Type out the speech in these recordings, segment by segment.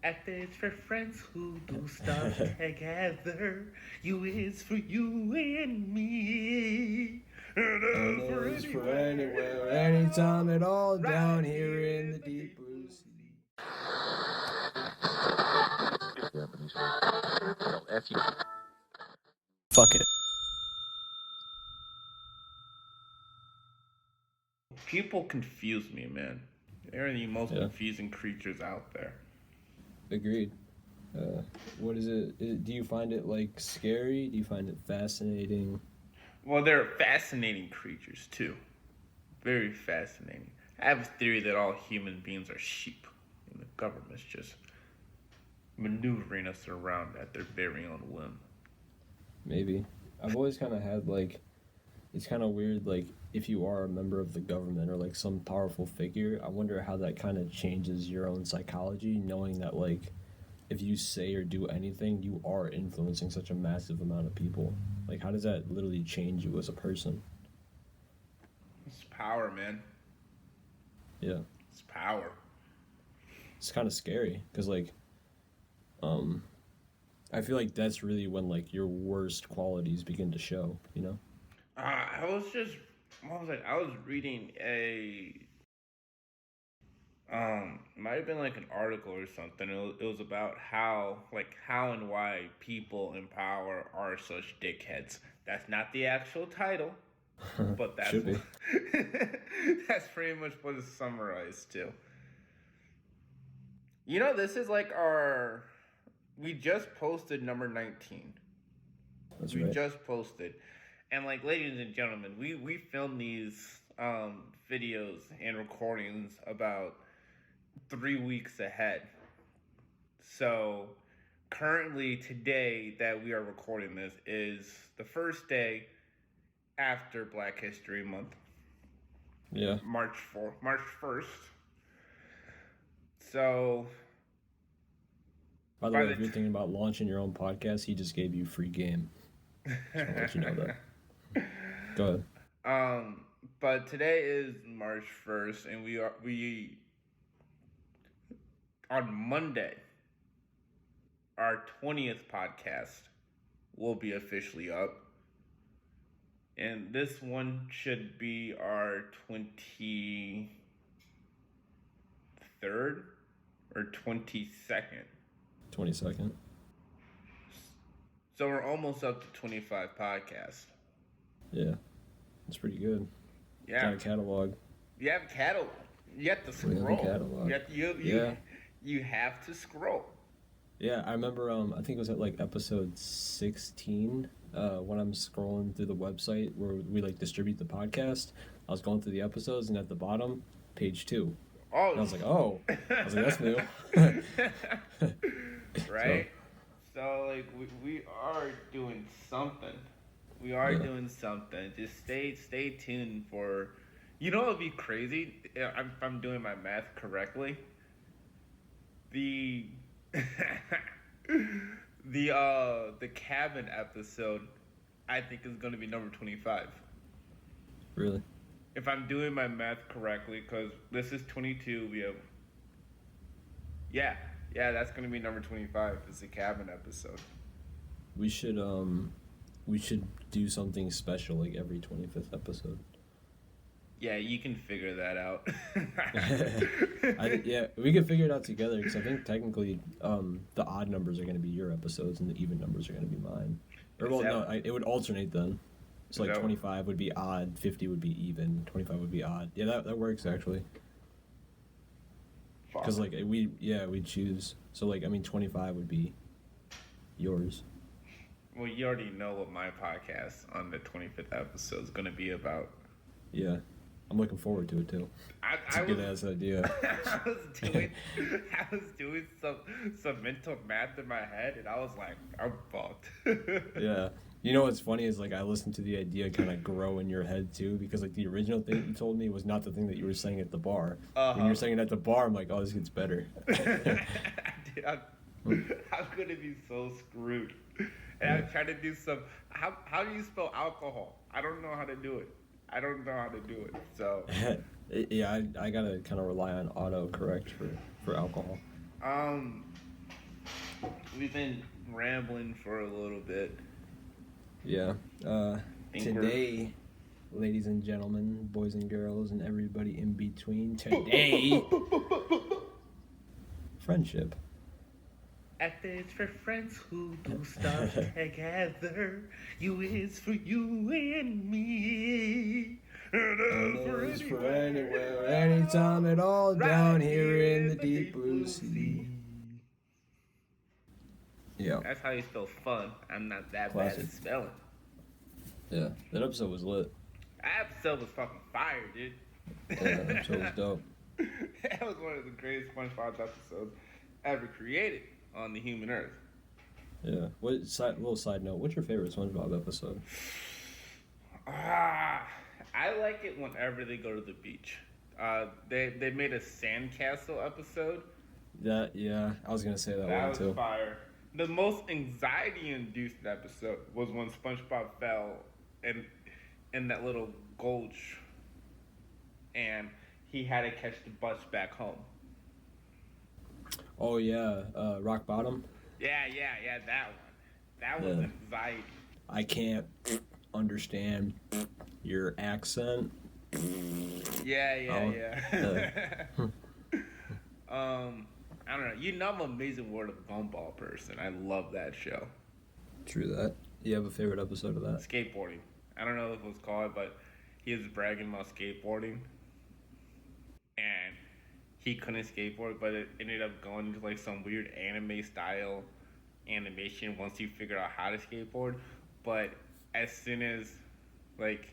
F is for friends who do stuff together. U is for you and me. And And F for it's for anywhere, anywhere, anytime at all, right down here in the deep blue sea. Fuck it. People confuse me, man. They're the most Yeah, confusing creatures out there. agreed. What is it? Do you find it like scary? Do you find it fascinating? Well, they're fascinating creatures too. Very fascinating. I have a theory that all human beings are sheep, and the government's just maneuvering us around at their very own whim. Maybe. I've always kind of had like, it's kind of weird, like, if you are a member of the government or like some powerful figure, I wonder how that kind of changes your own psychology, knowing that, like, if you say or do anything, you are influencing such a massive amount of people. Like, how does that literally change you as a person? It's power, man. Yeah. It's power. It's kind of scary because, like, um, I feel like that's really when, like, your worst qualities begin to show, you know? I was just, what was I? I was reading might have been like an article or something. It was about how and why people in power are such dickheads. That's not the actual title, but that's Should be. that's pretty much what it's summarized to. You know, this is like our. We just posted number 19. That's We right. just posted. And, like, ladies and gentlemen, we filmed these videos and recordings about 3 weeks ahead. So, currently, today that we are recording this is the first day after Black History Month, Yeah. March 1st. So, By the by way, the if you're thinking about launching your own podcast, he just gave you free game. Just want to let you know that. Go ahead. um, but today is March 1st, and we on Monday, our 20th podcast will be officially up. And this one should be our 23rd or 22nd. 22nd. So we're almost up to 25 podcasts. Yeah. That's pretty good. Yeah. Got a catalog. You have catalog. You have to We have a scroll. catalog. You you have to scroll. Yeah, I remember. I think it was at like episode 16. When I'm scrolling through the website where we like distribute the podcast, I was going through the episodes, and at the bottom, page 2. Oh. And I was like, oh. I was like, that's new. Right? So like we are doing something. We are doing something. Just stay tuned for. You know, it'd be crazy if I'm doing my math correctly. The the cabin episode, I think, is going to be number 25. Really? If I'm doing my math correctly, because this is 22, we have. Yeah, that's going to be number 25. It's the cabin episode. We should do something special like every 25th episode. Yeah, you can figure that out. Yeah, we could figure it out together because I think technically the odd numbers are going to be your episodes and the even numbers are going to be mine. Or well, no, it would alternate then. So like 25 would be odd, 50 would be even, 25 would be odd. Yeah, that works actually. Because like we'd choose. So like 25 would be yours. Well, you already know what my podcast on the 25th episode is going to be about. Yeah. I'm looking forward to it too. It's a good ass idea. I was doing some mental math in my head, and I was like, I'm fucked. Yeah. You know what's funny is like I listened to the idea kind of grow in your head too, because like the original thing you told me was not the thing that you were saying at the bar. When you were saying it at the bar, I'm like, oh, this gets better. Dude, I'm gonna be so screwed. And I'm trying to do some. How do you spell alcohol? I don't know how to do it. So Yeah, I gotta kind of rely on autocorrect for alcohol. we've been rambling for a little bit. Yeah. Think Today, ladies and gentlemen, boys and girls, and everybody in between, today, friendship. F is for friends who do stuff together. U is for you and me. And And it's for anywhere, anytime at all, down here in the deep blue sea. Yeah. That's how you spell fun. I'm not that Classic. bad at spelling. Yeah, that episode was lit. That episode was fucking fire, dude. Yeah, that episode was dope. That was one of the greatest SpongeBob episodes ever created on the human earth. Yeah. Little side note, what's your favorite SpongeBob episode? I like it whenever they go to the beach. They made a sandcastle episode. Yeah, I was gonna say that That one was too. fire. The most anxiety-induced episode was when SpongeBob fell in that little gulch, and he had to catch the bus back home. Oh yeah, Rock Bottom. Yeah, that one. That was Yeah. anxiety. I can't understand your accent. Yeah. I don't know. You know I'm an amazing World of Gumball person. I love that show. True that. You have a favorite episode of that? Skateboarding. I don't know if it was called, but he was bragging about skateboarding. And he couldn't skateboard, but it ended up going into like some weird anime style animation once he figured out how to skateboard. But as soon as like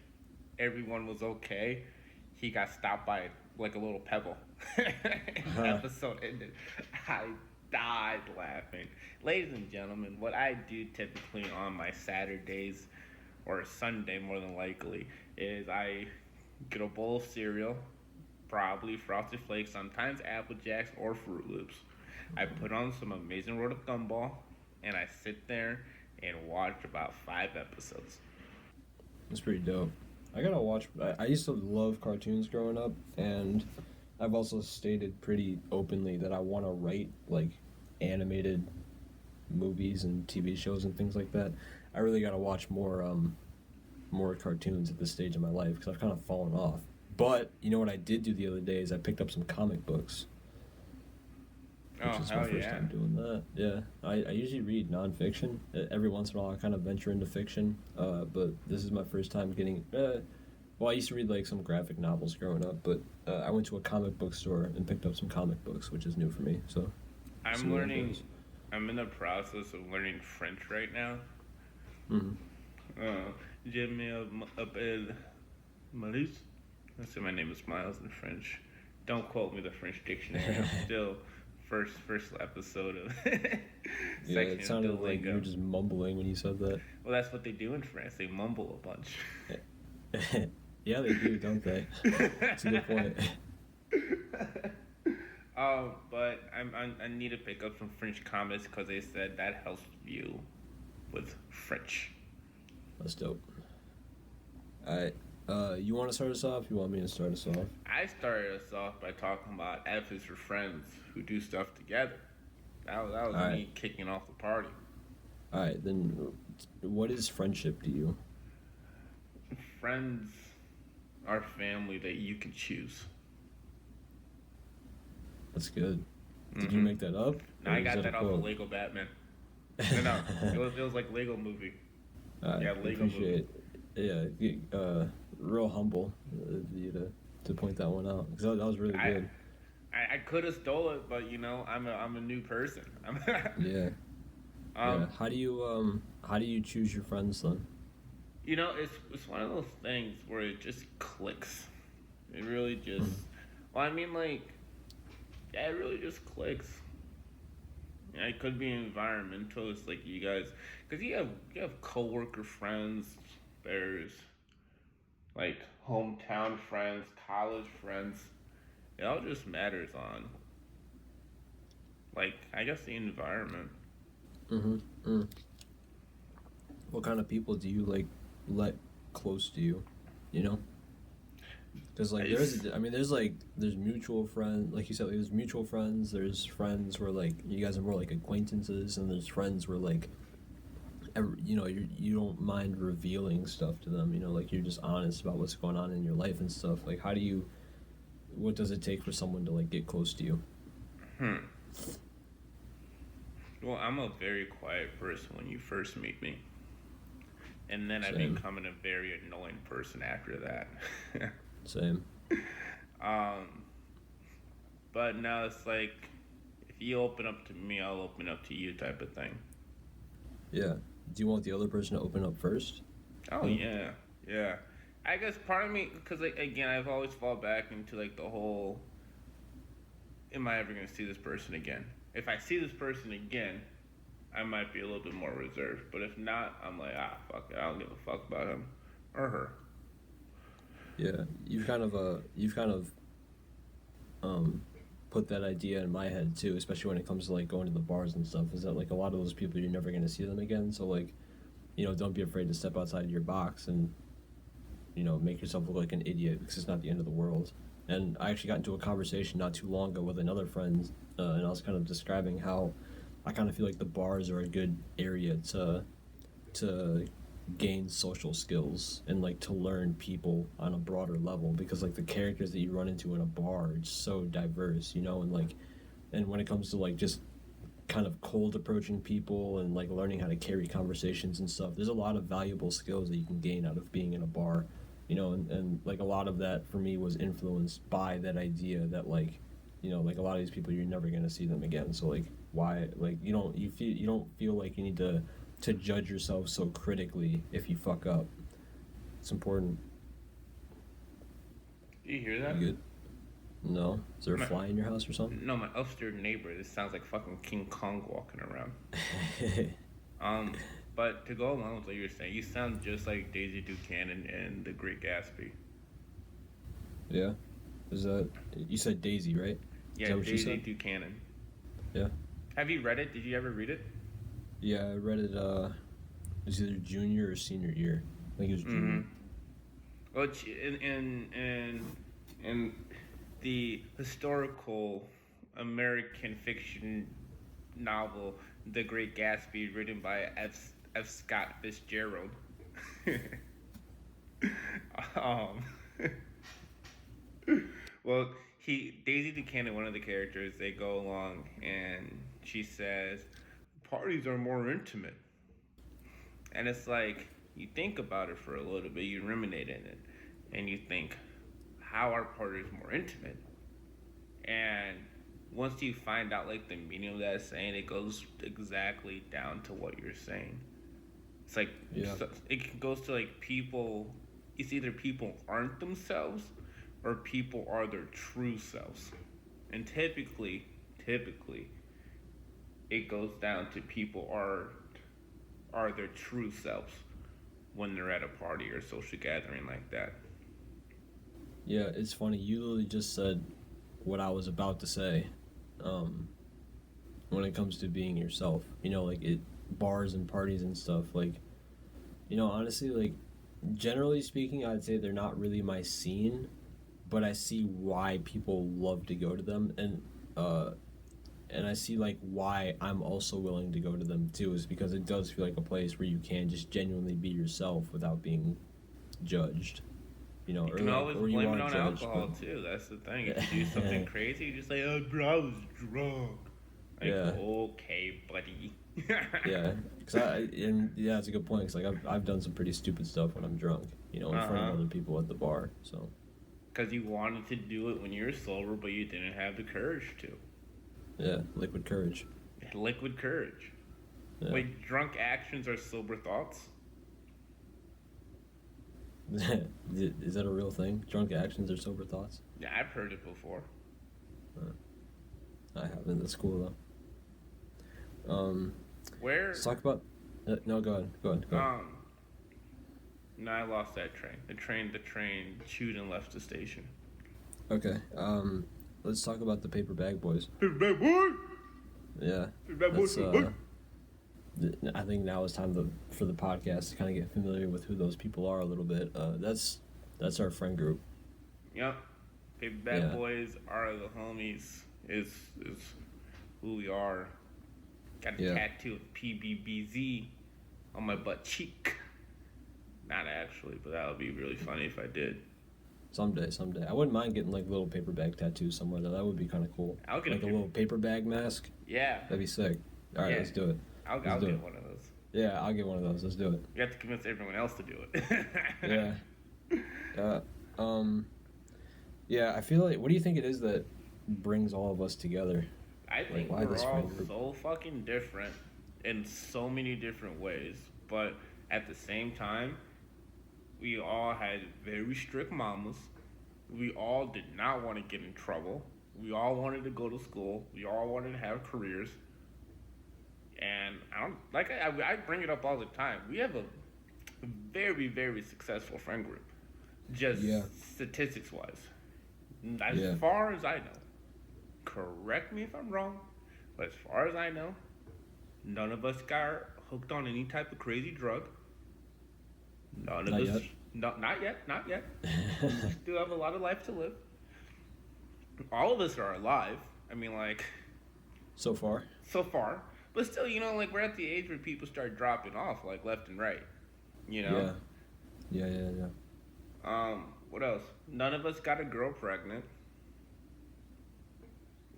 everyone was okay, he got stopped by like a little pebble. And the episode ended. I died laughing. Ladies and gentlemen, what I do typically on my Saturdays or Sunday more than likely is I get a bowl of cereal, probably Frosted Flakes, sometimes Apple Jacks or Fruit Loops. I put on some Amazing World of Gumball, and I sit there and watch about 5 episodes. It's pretty dope. I gotta watch. I used to love cartoons growing up, and I've also stated pretty openly that I want to write like animated movies and TV shows and things like that. I really gotta watch more cartoons at this stage of my life because I've kind of fallen off. But you know what I did do the other day is I picked up some comic books. Which is my first time doing that. Yeah, I usually read nonfiction. Every once in a while, I kind of venture into fiction. But this is my first time getting. Well, I used to read like some graphic novels growing up, but I went to a comic book store and picked up some comic books, which is new for me. So I'm learning. I'm in the process of learning French right now. Je m'appelle Malise. Let's say my name is Miles in French. Don't quote me the French dictionary. I'm still first episode of yeah, it sounded like you were just mumbling when you said that. Well, that's what they do in France. They mumble a bunch. Yeah, they do, don't they? That's a good point. But I need to pick up some French comics because they said that helps you with French. That's dope. Alright, you want to start us off? You want me to start us off? I started us off by talking about F is for friends who do stuff together. That was me kicking off the party. Alright, then what is friendship to you? Friends are family that you can choose. That's good. Did you make that up? No, I got that off of Lego Batman. No, it was like Lego movie. Yeah, Lego movie. Yeah, real humble of you to point that one out because that was really good. I could have stole it, but you know I'm a new person. Yeah. Yeah. How do you choose your friends then? You know, it's one of those things where it just clicks. It really just. Well, I mean, like, yeah, it really just clicks. Yeah, it could be environmental. It's like you guys, because you have coworker friends. There's like hometown friends, college friends. It all just matters on, like, I guess the environment. What kind of people do you like let close to you? You know? Because like there's mutual friends, like you said, like, there's mutual friends. There's friends where like you guys are more like acquaintances, and there's friends where like, you don't mind revealing stuff to them. Like you're just honest about what's going on in your life and stuff. Like what does it take for someone to like get close to you? Well, I'm a very quiet person when you first meet me, and then I Same. become a very annoying person after that. Same. um, but now it's like if you open up to me, I'll open up to you, type of thing. Yeah. Do you want the other person to open up first? Oh yeah, yeah. I guess part of me, because like, again, I've always fall back into like the whole, am I ever gonna see this person again? If I see this person again, I might be a little bit more reserved. But if not, I'm like, fuck it, I don't give a fuck about him or her. Yeah. You've kind of put that idea in my head too, especially when it comes to like going to the bars and stuff, is that like a lot of those people you're never going to see them again, so like, don't be afraid to step outside your box and make yourself look like an idiot, because it's not the end of the world. And I actually got into a conversation not too long ago with another friend, and I was kind of describing how I kind of feel like the bars are a good area to gain social skills and like to learn people on a broader level, because like the characters that you run into in a bar are just so diverse, and when it comes to like just kind of cold approaching people and like learning how to carry conversations and stuff, there's a lot of valuable skills that you can gain out of being in a bar, and like a lot of that for me was influenced by that idea that like like a lot of these people you're never going to see them again, so like why, like you don't feel like you need to judge yourself so critically if you fuck up. It's important. Do you hear that? You good? No? Is there a fly in your house or something? No, my upstairs neighbor. This sounds like fucking King Kong walking around. But to go along with what you were saying, you sound just like Daisy Buchanan in The Great Gatsby. Yeah? Is that... You said Daisy, right? Yeah, Daisy Buchanan. Yeah. Have you read it? Did you ever read it? Yeah, I read it, it was either junior or senior year. I think it was junior. Well, in the historical American fiction novel The Great Gatsby, written by F. Scott Fitzgerald. Well, Daisy Buchanan, one of the characters, they go along and she says, parties are more intimate. And it's like, you think about it for a little bit, you ruminate in it, and you think, how are parties more intimate? And once you find out like the meaning of that saying, it goes exactly down to what you're saying. It's like, it goes to like people, it's either people aren't themselves or people are their true selves. And typically, it goes down to people are their true selves when they're at a party or social gathering like that. Yeah, it's funny. You literally just said what I was about to say. When it comes to being yourself, like bars and parties and stuff, like, honestly, like, generally speaking, I'd say they're not really my scene, but I see why people love to go to them, and I see like why I'm also willing to go to them too, is because it does feel like a place where you can just genuinely be yourself without being judged. You can always blame it on alcohol too. That's the thing. If you do something crazy, you just say, "Oh, bro, I was drunk." Like, okay, buddy. Yeah, that's a good point. Cause like I've done some pretty stupid stuff when I'm drunk, in front of other people at the bar. So. Because you wanted to do it when you were sober, but you didn't have the courage to. Yeah, liquid courage. Liquid courage. Yeah. Wait, drunk actions are sober thoughts? Is that a real thing? Drunk actions are sober thoughts? Yeah, I've heard it before. I haven't. That's cool though. Where? Let's talk about. No, go ahead. No, I lost that train. The train chewed and left the station. Okay. Let's talk about the Paper Bag Boys. Paper Bag Boy. Yeah. Paper Bag Boy. I think now is time for the podcast to kind of get familiar with who those people are a little bit. That's our friend group. Yep. Paper Bag Yeah. Boys are the homies. Is who we are. Got a Yeah. tattoo of PBBZ on my butt cheek. Not actually, but that would be really funny if I did. Someday. I wouldn't mind getting like little paper bag tattoos somewhere though. That would be kind of cool. I'll get Like a a little paper bag mask. Yeah. That'd be sick. All right, Yeah. let's do it. I'll Let's do get it. one of those. Yeah, I'll get one of those. Let's do it. You have to convince everyone else to do it. Yeah. Yeah, I feel like, what do you think it is that brings all of us together? I think why we're this all friend group? so fucking different in so many different ways, but at the same time, we all had very strict mamas. We all did not want to get in trouble. We all wanted to go to school. We all wanted to have careers. And I bring it up all the time. We have a very, very successful friend group, just Yeah. statistics wise. As Yeah. far as I know, correct me if I'm wrong, but as far as I know, none of us got hooked on any type of crazy drug. None of Not us. yet. No, not yet. Not yet. We still have a lot of life to live. All of us are alive. I mean, like, So far. so far. But still, like, we're at the age where people start dropping off, like, left and right. You know? Yeah. What else? None of us got a girl pregnant.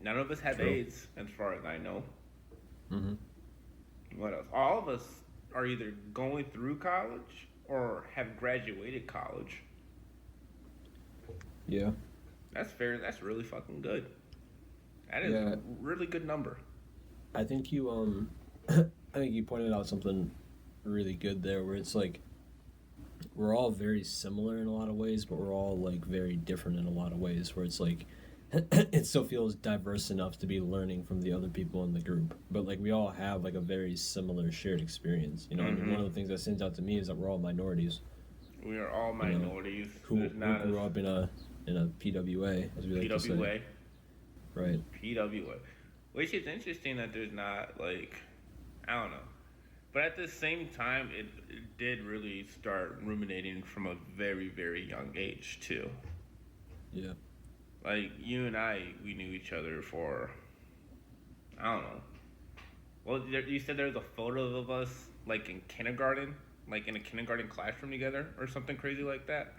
None of us have True. AIDS, as far as I know. Mm-hmm. What else? All of us are either going through college or have graduated college. Yeah. That's fair. That's really fucking good. That is Yeah. a really good number. I think you I think you pointed out something really good there where it's like we're all very similar in a lot of ways, but we're all like very different in a lot of ways where it's like it still feels diverse enough to be learning from the other people in the group. But like we all have like a very similar shared experience. You know, I mean, one of the things that stands out to me is that we're all minorities We are all minorities. who There's not grew up in a PWA, as we like to say. PWA. Right. PWA. Which is interesting that there's not, like, I don't know. But at the same time, it did really start ruminating from a very, very young age, too. Yeah. Like, you and I, we knew each other for, I don't know. Well, you said there was a photo of us, like, in kindergarten? Like, in a kindergarten classroom together? Or something crazy like that?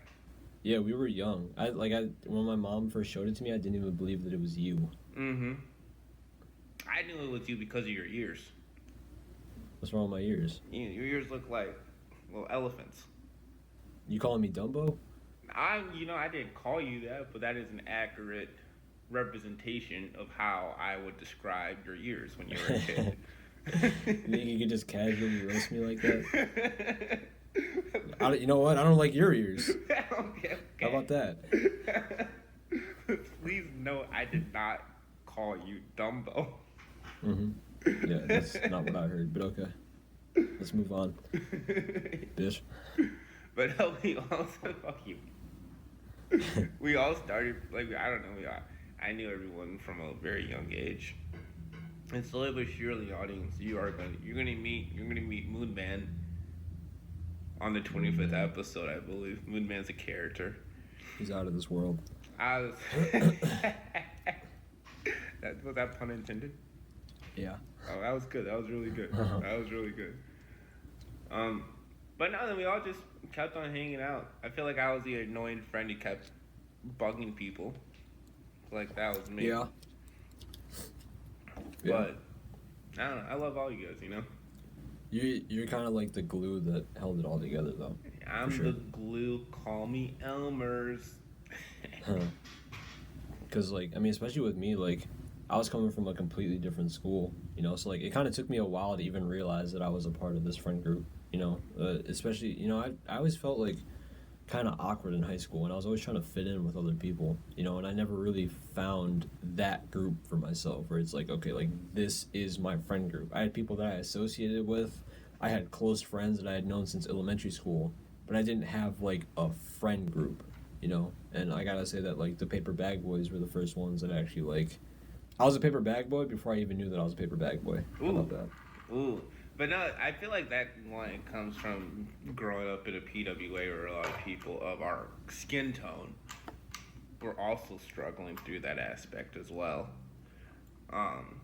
Yeah, we were young. When my mom first showed it to me, I didn't even believe that it was you. Mm-hmm. I knew it was you because of your ears. What's wrong with my ears? Your ears look like little elephants. You calling me Dumbo? I didn't call you that, but that is an accurate representation of how I would describe your ears when you were a kid. You think you could just casually roast me like that? You know what? I don't like your ears. Okay. How about that? Please note, I did not call you Dumbo. Mm-hmm. Yeah, that's not what I heard, but okay. Let's move on. Bitch. But no, we also, fuck you. We all started, like, I don't know, I knew everyone from a very young age. And slowly but surely, audience, you're gonna meet Moon Man on the 25th episode, I believe. Moon Man's a character. He's out of this world. Was that pun intended? Yeah. Oh, that was good. That was really good. That was really good. But no, then we all just kept on hanging out. I feel like I was the annoying friend who kept bugging people. Like, that was me. Yeah. But, I don't know. I love all you guys, you know? You're kind of like the glue that held it all together, though. I'm sure. the glue. Call me Elmers. Because, like, I mean, especially with me, like, I was coming from a completely different school, you know? So, like, it kind of took me a while to even realize that I was a part of this friend group, you know? Especially, you know, I always felt, like, kind of awkward in high school, and I was always trying to fit in with other people, you know? And I never really found that group for myself, where it's like, okay, like, this is my friend group. I had people that I associated with. I had close friends that I had known since elementary school, but I didn't have, like, a friend group, you know? And I gotta say that, like, the Paper Bag Boys were the first ones that actually, like... I was a paper bag boy before I even knew that I was a paper bag boy. How about that? Ooh. But no, I feel like that line comes from growing up in a PWA where a lot of people of our skin tone we're also struggling through that aspect as well. Um,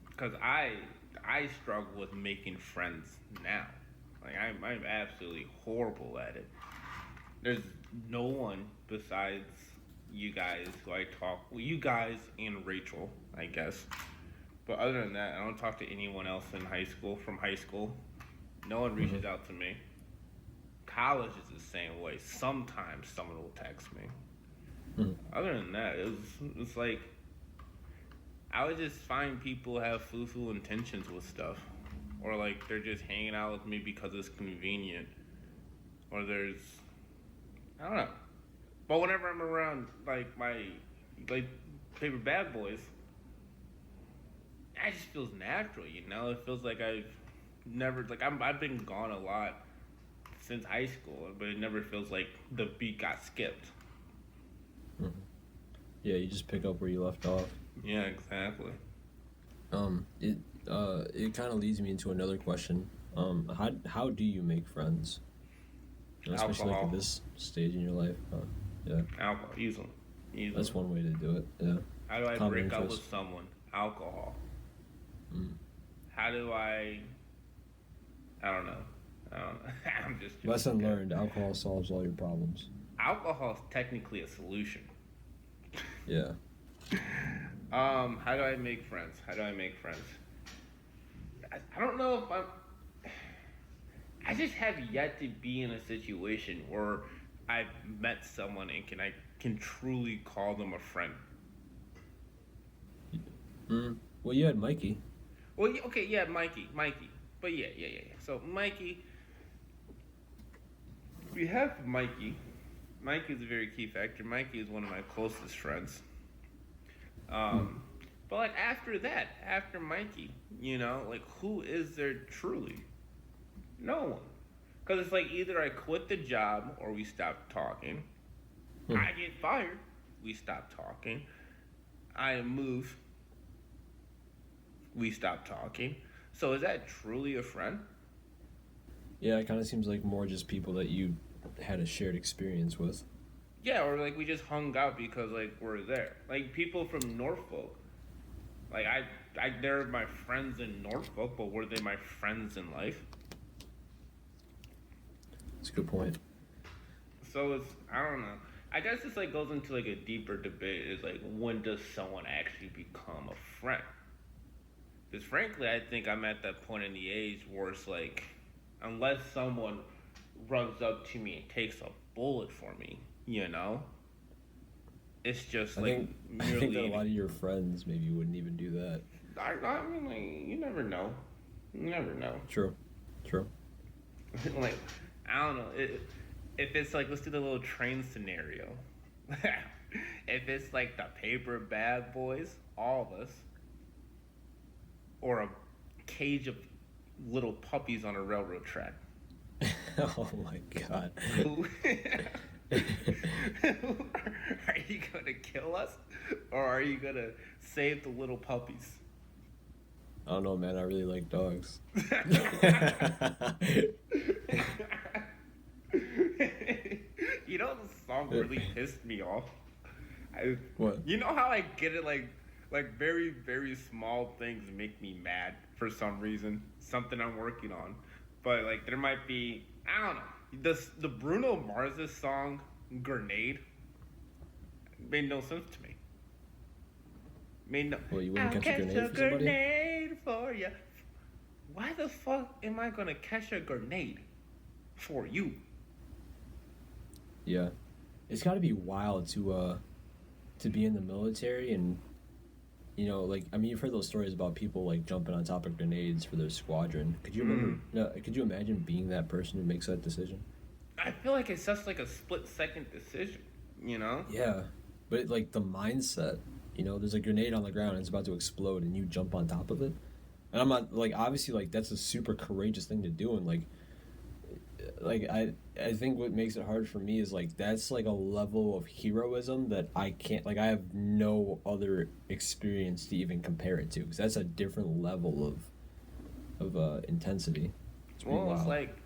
because I struggle with making friends now. Like I'm absolutely horrible at it. There's no one besides you guys who I talk. Well, you guys and Rachel, I guess. But other than that, I don't talk to anyone else in high school. From high school, no one reaches out to me. College is the same way. Sometimes someone will text me. Other than that, it's like I would just find people have foo-foo intentions with stuff, or like they're just hanging out with me because it's convenient, or there's I don't know. But whenever I'm around like my like favorite bad boys, it just feels natural, you know. It feels like I've never like I've been gone a lot since high school, but it never feels like the beat got skipped. Yeah, you just pick up where you left off. Yeah, exactly. It kind of leads me into another question. How do you make friends? Especially like Alcohol. at this stage in your life. Yeah, Alcohol, easily. that's one way to do it. Yeah, How do I common break up interest. with someone? Alcohol. Mm. How do I? I don't know. I don't know. I'm just joking. Lesson learned: alcohol solves all your problems. Alcohol is technically a solution. Yeah. How do I make friends? How do I make friends? I don't know if I'm. I just have yet to be in a situation where I've met someone and can truly call them a friend. Well, you had Mikey. Well, okay, yeah, Mikey, but yeah. So Mikey, we have Mikey. Mikey is a very key factor. Mikey is one of my closest friends. But like after that, after Mikey, like who is there truly? No one. Because it's like either I quit the job or we stop talking. I get fired, we stop talking. I move, we stop talking. So is that truly a friend? Yeah, it kind of seems like more just people that you had a shared experience with. Yeah, or like we just hung out because like we're there. Like people from Norfolk. Like they're my friends in Norfolk, but were they my friends in life? That's a good point. So it's I don't know. I guess this like goes into like a deeper debate. Is like when does someone actually become a friend? Because frankly, I think I'm at that point in the age where it's like, unless someone runs up to me and takes a bullet for me, it's just I like think merely. that a lot of your friends maybe wouldn't even do that. I mean, like you never know. You never know. True. Like I don't know. If it's like let's do the little train scenario. If it's like the paper bad boys, all of us, or a cage of little puppies on a railroad track. Oh my god. Are you gonna kill us, or are you gonna save the little puppies? I don't know, man. I really like dogs. The song really pissed me off. What? You know how I get it, like very very small things make me mad for some reason. Something I'm working on, but like there might be I don't know. The Bruno Mars's song "Grenade" made no sense to me. Made no. Well, you wouldn't I'll catch a grenade for somebody? grenade for you. Why the fuck am I gonna catch a grenade for you? Yeah, it's got to be wild to be in the military and like I mean you've heard those stories about people like jumping on top of grenades for their squadron. Could you remember? No, could you imagine being that person who makes that decision? I feel like it's just like a split-second decision, Yeah, but like the mindset, there's a grenade on the ground and it's about to explode and you jump on top of it. And I'm not like obviously like that's a super courageous thing to do and like I think what makes it hard for me is like that's like a level of heroism that I can't like I have no other experience to even compare it to because that's a different level of intensity. It's pretty Well, it's wild. like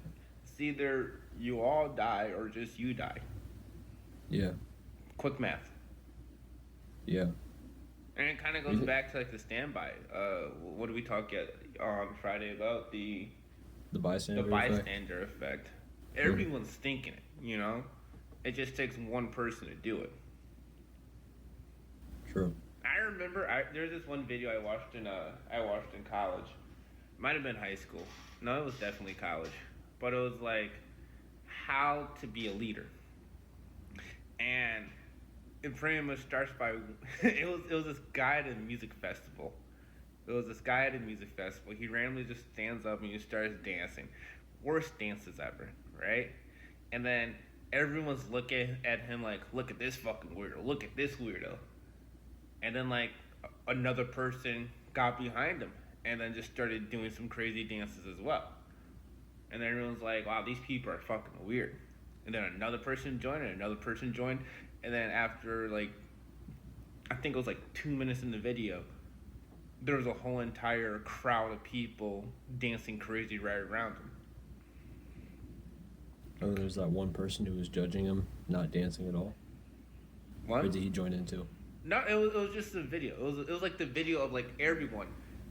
it's either you all die or just you die. Yeah. Quick math. Yeah. And it kind of You goes thi- back to like the standby. What did we talk yet on Friday about the the bystander effect. bystander effect? Hmm. Everyone's thinking it, you know. It just takes one person to do it. True. I remember there's this one video I watched in college. Might have been high school. No, it was definitely college. But it was like how to be a leader. And it pretty much starts by it was this guy at a music festival. It was this guy at a music festival. He randomly just stands up and he starts dancing. Worst dances ever, right? And then everyone's looking at him like, look at this fucking weirdo. Look at this weirdo. And then like another person got behind him and then just started doing some crazy dances as well. And then everyone's like, wow, these people are fucking weird. And then another person joined and another person joined. And then after like I think it was like 2 minutes in the video, there was a whole entire crowd of people dancing crazy right around him. Oh, there's that one person who was judging him, not dancing at all. Or What? did he join in too? No, it was just a video. It was like the video of like everyone.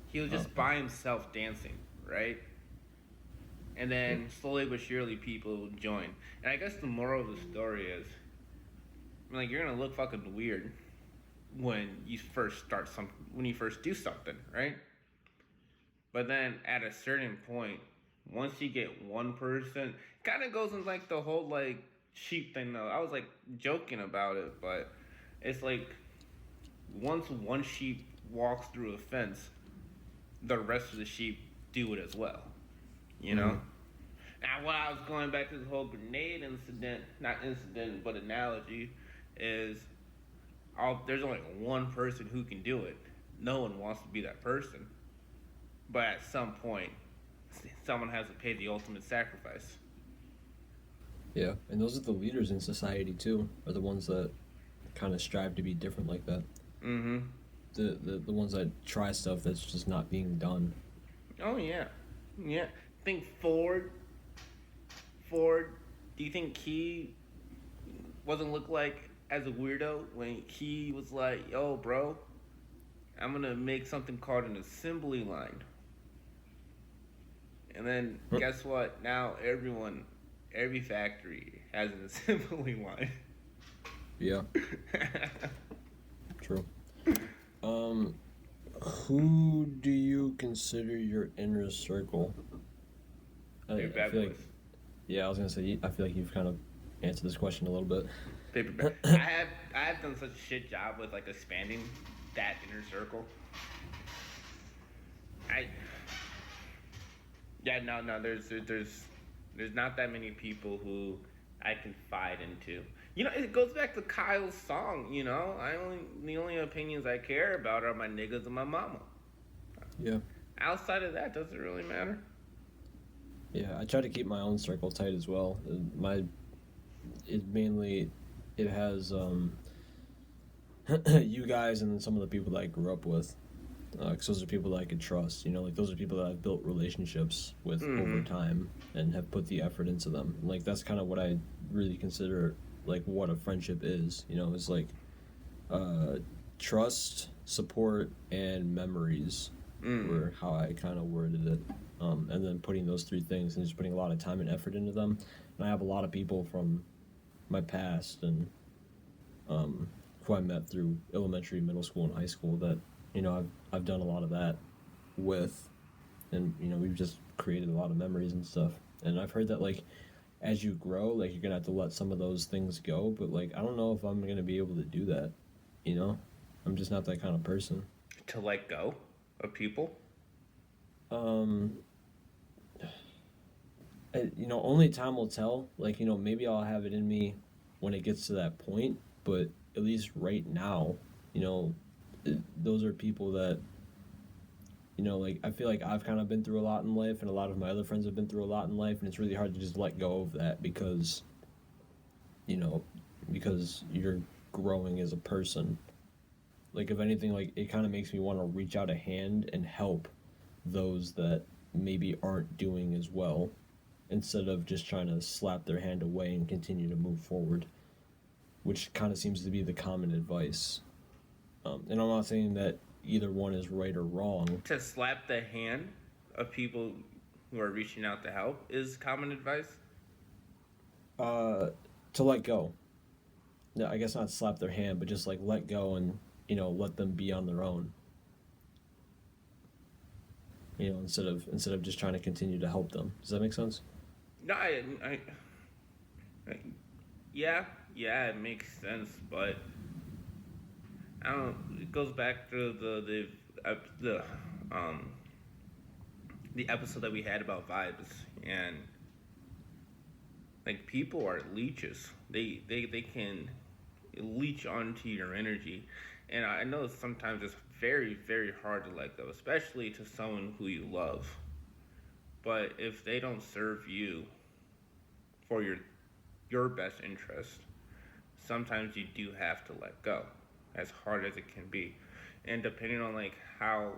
He was Oh, just by himself dancing, right? And then slowly but surely people would join. And I guess the moral of the story is, I mean, like you're gonna look fucking weird when you first start some when you first do something, right? But then at a certain point, once you get one person, kind of goes in like the whole like sheep thing though. I was like joking about it, but it's like once one sheep walks through a fence, the rest of the sheep do it as well. You mm-hmm. know? Now, what I was going back to the whole grenade incident, not incident, but analogy, is there's only one person who can do it. No one wants to be that person. But at some point, someone has to pay the ultimate sacrifice. Yeah, and those are the leaders in society too. Are the ones that kind of strive to be different like that. Mm-hmm. The ones that try stuff that's just not being done. Oh, yeah. Yeah. Think Ford. Ford, do you think he wasn't look like as a weirdo when he was like, yo, bro, I'm going to make something called an assembly line. And then Huh. guess what? Now every factory has an assembly line. Yeah, true. Um, who do you consider your inner circle? Paper I bag feel boys. like, yeah, I was gonna say, I feel like you've kind of answered this question a little bit. Paper bag. I have done such a shit job with like expanding that inner circle. I Yeah, no, there's not that many people who I confide into. You know, it goes back to Kyle's song. You know, the only opinions I care about are my niggas and my mama. Yeah, Outside of that, doesn't really matter. yeah, I try to keep my own circle tight as well. It has you guys and then some of the people that I grew up with. Because those are people that I could trust, you know, like those are people that I've built relationships with over time and have put the effort into them. Like that's kind of what I really consider like what a friendship is, you know, is like trust, support, and memories were how I kind of worded it. And then putting those three things and just putting a lot of time and effort into them. And I have a lot of people from my past and who I met through elementary, middle school, and high school that you know I've done a lot of that with, and you know we've just created a lot of memories and stuff. And I've heard that like as you grow, like you're gonna have to let some of those things go. But like I don't know if I'm gonna be able to do that. You know, I'm just not that kind of person. To let go of people. Um, you know, only time will tell. Like you know, maybe I'll have it in me when it gets to that point. But at least right now, you know, those are people that you know like I feel like I've kind of been through a lot in life and a lot of my other friends have been through a lot in life and it's really hard to just let go of that because you know because you're growing as a person. Like if anything, like it kind of makes me want to reach out a hand and help those that maybe aren't doing as well instead of just trying to slap their hand away and continue to move forward. which kind of seems to be the common advice. And I'm not saying that either one is right or wrong. To slap the hand of people who are reaching out to help is common advice. To let go. No, I guess not slap their hand, but just like let go and let them be on their own. Instead of just trying to continue to help them. Does that make sense? No, yeah, it makes sense, but I don't. It goes back to the episode that we had about vibes, and like people are leeches. They can leech onto your energy, and I know sometimes it's very, very hard to let go, especially to someone who you love. But if they don't serve you for your best interest, sometimes you do have to let go, as hard as it can be. And depending on like how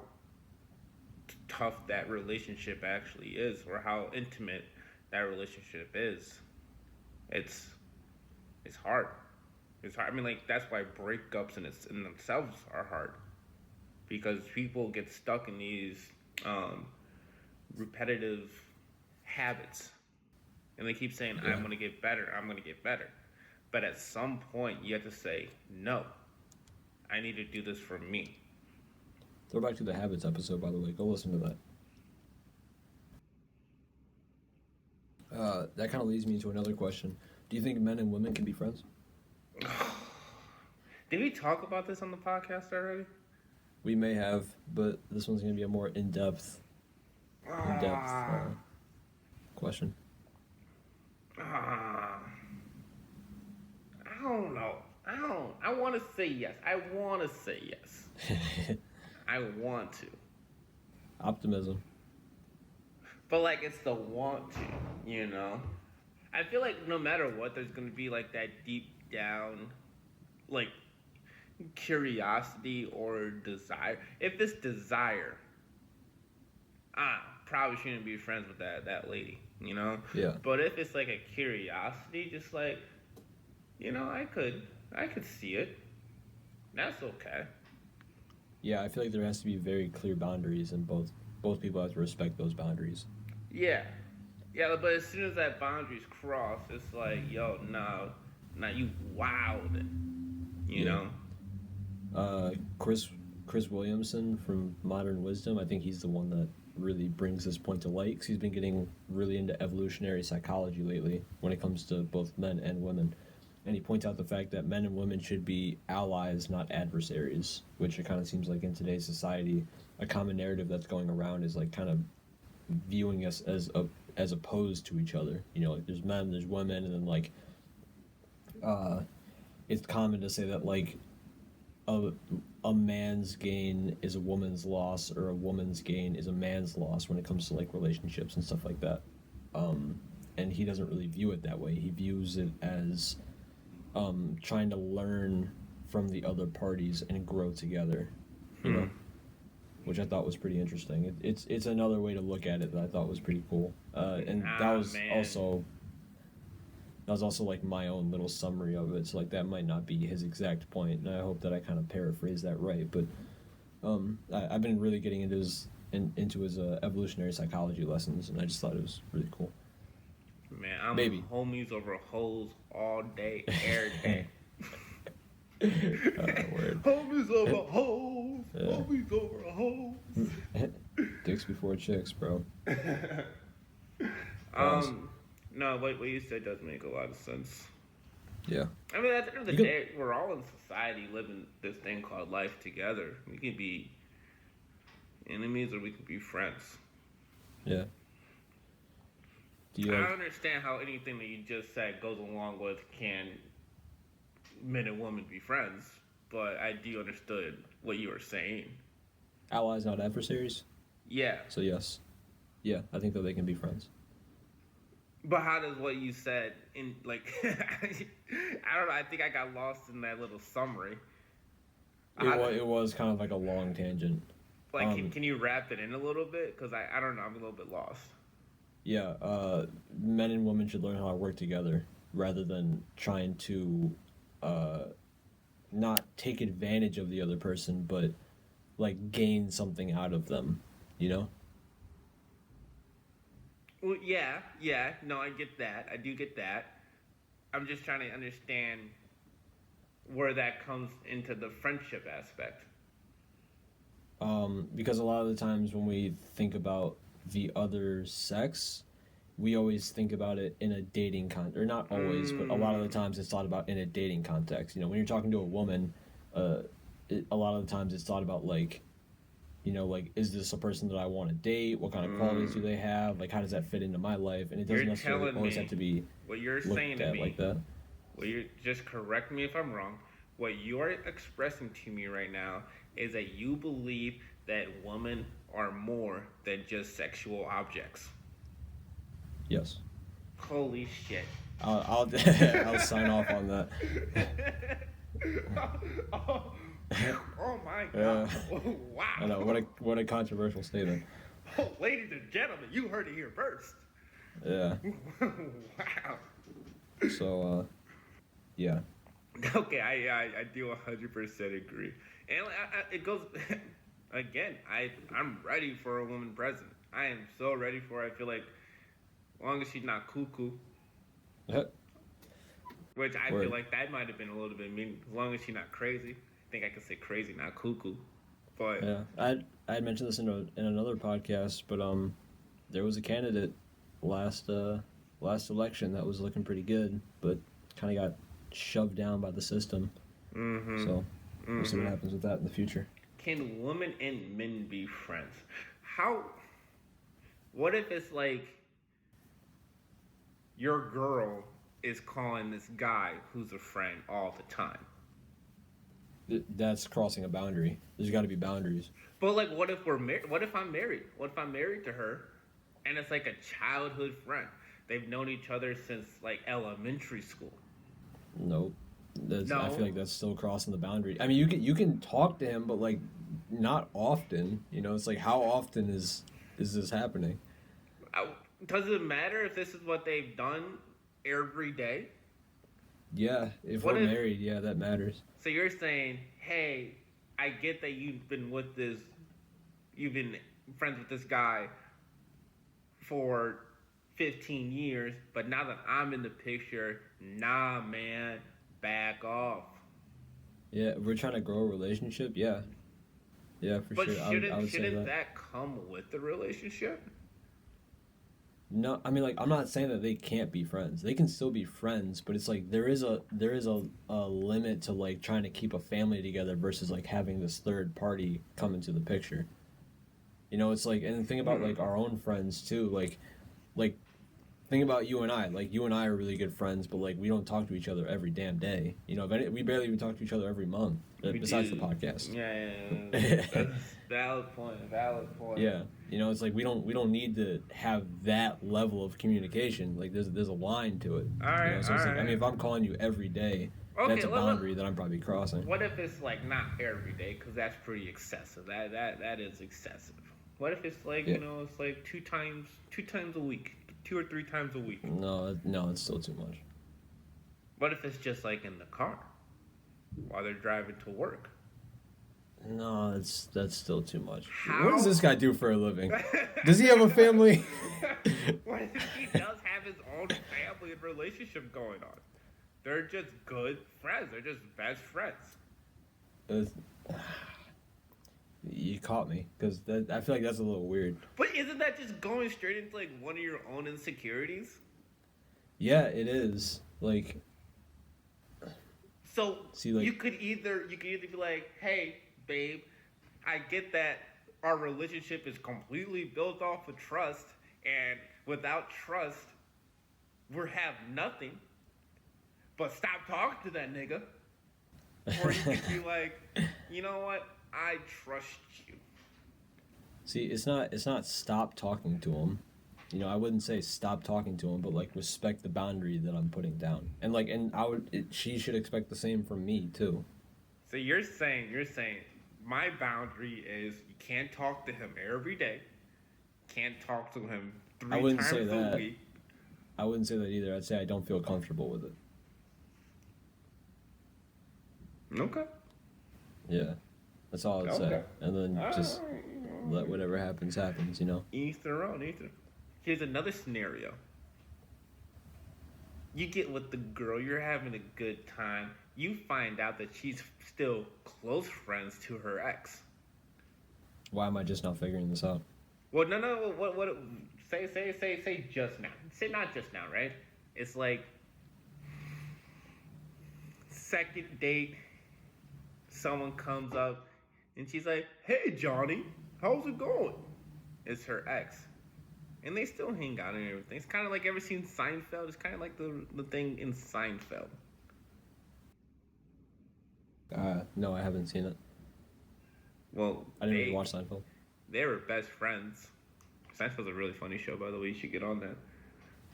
tough that relationship actually is, or how intimate that relationship is, it's hard. It's hard. I mean, like, that's why breakups in themselves are hard, because people get stuck in these repetitive habits, and they keep saying, "I'm going to get better. I'm going to get better." But at some point, you have to say, "No, I need to do this for me." Throw back to the habits episode, by the way. Go listen to that. That kind of leads me into another question. Do you think men and women can be friends? Did we talk about this on the podcast already? We may have, but this one's going to be a more in-depth question. I don't know. I want to say yes. I want to. Optimism. But, like, it's the want to, I feel like no matter what, there's going to be, like, that deep down, like, curiosity or desire. If it's desire, probably shouldn't be friends with that lady, Yeah. But if it's, like, a curiosity, just, like, I could see it. That's okay. Yeah, I feel like there has to be very clear boundaries, and both people have to respect those boundaries. Yeah, but as soon as that boundary's crossed, it's like, yo, no, you wowed, you know. Chris Williamson from Modern Wisdom, I think he's the one that really brings this point to light, because he's been getting really into evolutionary psychology lately when it comes to both men and women. And he points out the fact that men and women should be allies, not adversaries, which it kind of seems like in today's society, a common narrative that's going around is like kind of viewing us as opposed to each other. Like there's men, there's women, and then like it's common to say that like a man's gain is a woman's loss, or a woman's gain is a man's loss when it comes to like relationships and stuff like that. And he doesn't really view it that way. He views it as trying to learn from the other parties and grow together, which I thought was pretty interesting. It's another way to look at it that I thought was pretty cool. And that was also like my own little summary of it. So like that might not be his exact point, and I hope that I kind of paraphrase that right. But I've been really getting into his evolutionary psychology lessons, and I just thought it was really cool. Man, I'm homies over hoes all day, every day. Word. Homies over hoes, homies over hoes. Dicks before chicks, bro. No, what you said does make a lot of sense. Yeah. I mean, at the end of the day, we're all in society living this thing called life together. We can be enemies or we can be friends. Yeah. I don't understand how anything that you just said goes along with can men and women be friends, but I do understood what you were saying. Allies, not adversaries? Yeah. So yes. Yeah, I think that they can be friends. But how does what you said in like I don't know, I think I got lost in that little summary. It was kind of like a long tangent. Like, can you wrap it in a little bit? Because I don't know, I'm a little bit lost. Yeah, men and women should learn how to work together rather than trying to uh, not take advantage of the other person, but like gain something out of them, you know? Well, yeah, yeah. No, I get that. I do get that. I'm just trying to understand where that comes into the friendship aspect. Because a lot of the times when we think about the other sex, we always think about it in a dating or not always, but a lot of the Mm, times it's thought about in a dating context. You know, when you're talking to a woman, uh, a lot of the times it's thought about like, you know, like, is this a person that I want to date? What kind of qualities do mm. they have? Like, how does that fit into my life? And it You're doesn't necessarily telling always have me to be what you're saying looked to at like me. that. Well, you just correct me if I'm wrong. What you're expressing to me right now is that you believe that women are more than just sexual objects. Yes. Holy shit. I'll I'll sign off on that. oh, oh my god. Uh, I know Wow. what a controversial statement. Oh, ladies and gentlemen, you heard it here first. Yeah. Wow. Yeah. Okay, I do 100% agree. And it goes again. I'm ready for a woman president. I am so ready for it. I feel like as long as she's not cuckoo, which I feel Word. like that might have been a little bit mean. As long as she's not crazy, I think I could say crazy, not cuckoo. But Yeah. I had mentioned this in another podcast, but there was a candidate last last election that was looking pretty good, but kind of got shoved down by the system. mm-hmm, So we'll see what mm-hmm. happens with that in the future. Can women and men be friends? How? What if it's like your girl is calling this guy who's a friend all the time? That's crossing a boundary. There's got to be boundaries. But like, what if we're married? What if I'm married? What if I'm married to her, and it's like a childhood friend? They've known each other since like elementary school. Nope. I feel No, like that's still crossing the boundary. I mean, you can talk to him, but like not often. You know, it's like how often is this happening? I, does it matter if this is what they've done every day? Yeah, if What we're if? married, yeah, that matters. So you're saying, hey, I get that you've been friends with this guy for 15 years, but now that I'm in the picture, nah, man, back off. Yeah, if we're trying to grow a relationship. Yeah, yeah, for But sure. I would say shouldn't that. that come with the relationship? No, I mean like I'm not saying that they can't be friends. They can still be friends, but it's like there is a limit to like trying to keep a family together versus like having this third party come into the picture. You know, it's like and the thing about Hmm. like our own friends too, like think about you and I. Like you and I are really good friends, but like we don't talk to each other every damn day. You know, we barely even talk to each other every month. We Besides the do. podcast. Yeah, yeah, yeah. That's valid point. Valid point. Yeah, you know, it's like we don't need to have that level of communication. Like there's a line to it. All You right, know, so all it's like I right. mean, if I'm calling you every day, that's Okay, a boundary that I'm probably crossing. what if it's like not every day? Because that's pretty excessive. That is excessive. What if it's like Yeah, it's like two times a week, 2 or 3 times a week? no, it's still too much. What if it's just like in the car while they're driving to work? No, that's still too much. What does How? this guy do for a living? Does he have a family? What if he does have his own family and relationship going on? They're just good friends. They're just best friends. It's- you caught me because I feel like that's a little weird. But isn't that just going straight into like one of your own insecurities? Yeah, it is. Like, So see, like you could either be like, hey, babe, I get that our relationship is completely built off of trust, and without trust, we have nothing. But stop talking to that nigga. Or you could be like, you know what? I trust you. see, it's not stop talking to him. You know, I wouldn't say stop talking to him, but like respect the boundary that I'm putting down, and like, and she should expect the same from me too. So you're saying my boundary is you can't talk to him every day. Can't talk to him I three wouldn't say times a that. week. I wouldn't say that either. I'd say I don't feel comfortable with it. Okay. Yeah, that's all I'd say. Okay. And then just let Alright. whatever happens happens. Each their own. Here's another scenario. You get with the girl, you're having a good time. You find out that she's still close friends to her ex. Why am I just not figuring this out? Well, no. What? Say just now. Say not just now, right? It's like second date. Someone comes up and she's like, "Hey, Johnny, how's it going?" It's her ex, and they still hang out and everything. It's kind of like, ever seen Seinfeld? It's kind of like the thing in Seinfeld. No, I haven't seen it. Well, I didn't even watch Seinfeld. they were best friends. Seinfeld's a really funny show, by the way. You should get on that.